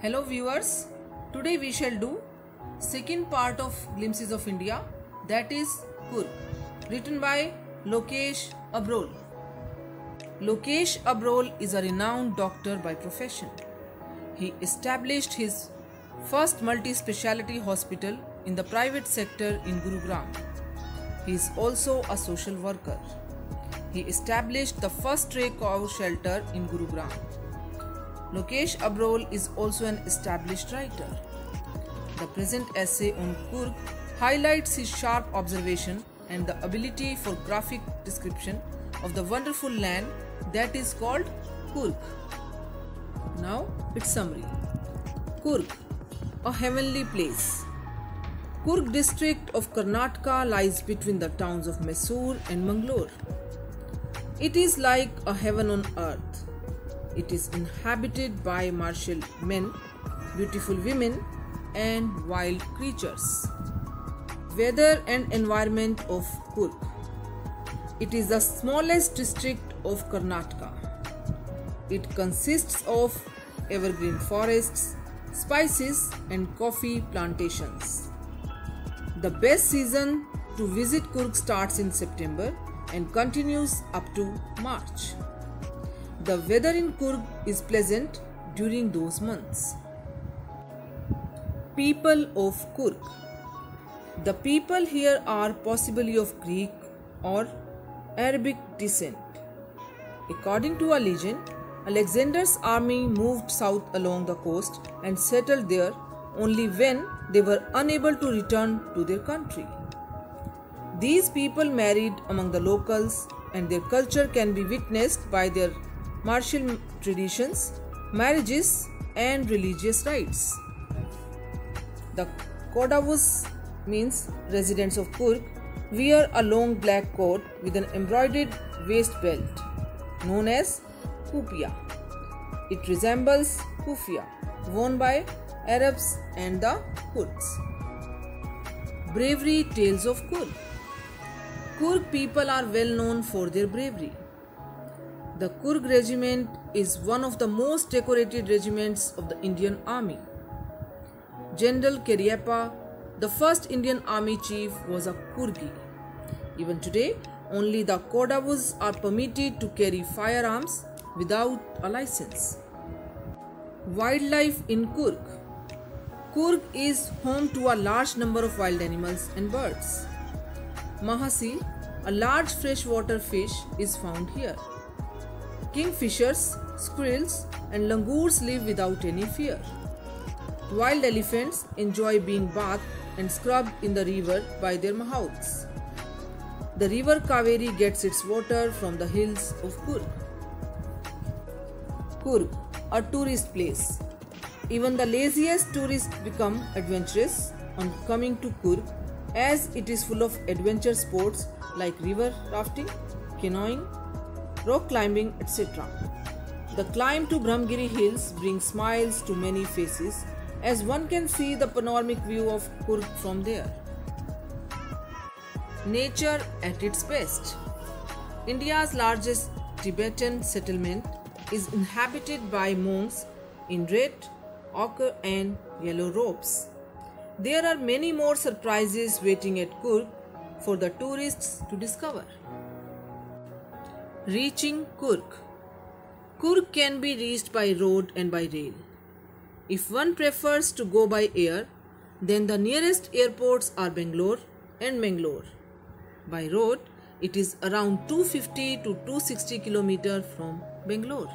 Hello viewers, today we shall do second part of Glimpses of India, that is Coorg, written by Lokesh Abrol. Lokesh Abrol is a renowned doctor by profession. He established his first multi-speciality hospital in the private sector in Gurugram. He is also a social worker. He established the first stray cow shelter in Gurugram. Lokesh Abrol is also an established writer. The present essay on Coorg highlights his sharp observation and the ability for graphic description of the wonderful land that is called Coorg. Now its summary. Coorg, a heavenly place. Coorg district of Karnataka lies between the towns of Mysore and Mangalore. It is like a heaven on earth. It is inhabited by martial men, beautiful women, and wild creatures. Weather and environment of Coorg. It is the smallest district of Karnataka. It consists of evergreen forests, spices, and coffee plantations. The best season to visit Coorg starts in September and continues up to March. The weather in Coorg is pleasant during those months. People of Coorg. The people here are possibly of Greek or Arabic descent. According to a legend, Alexander's army moved south along the coast and settled there only when they were unable to return to their country. These people married among the locals, and their culture can be witnessed by their martial traditions, marriages, and religious rites. The Kodavus, means residents of Coorg, wear a long black coat with an embroidered waist belt known as kufiya. It resembles kufiya worn by Arabs and the Kurds. Bravery tales of Coorg. Coorg people are well known for their bravery. The Coorg regiment is one of the most decorated regiments of the Indian Army. General Cariappa, the first Indian Army chief, was a Coorgi. Even today, only the Kodavus are permitted to carry firearms without a license. Wildlife in Coorg. Coorg is home to a large number of wild animals and birds. Mahasil, a large freshwater fish, is found here. Kingfishers, squirrels, and langurs live without any fear. Wild elephants enjoy being bathed and scrubbed in the river by their mahouts. The river Kaveri gets its water from the hills of Coorg. Coorg, a tourist place. Even the laziest tourists become adventurous on coming to Coorg, as it is full of adventure sports like river rafting, canoeing, rock climbing, etc. The climb to Brahmagiri hills brings smiles to many faces, as one can see the panoramic view of Coorg from there. Nature at its best. India's largest Tibetan settlement is inhabited by monks in red, ochre, and yellow robes. There are many more surprises waiting at Coorg for the tourists to discover. Reaching Coorg. Coorg can be reached by road and by rail. If one prefers to go by air, then the nearest airports are Bangalore and Mangalore. By road, it is around 250 to 260 km from Bangalore.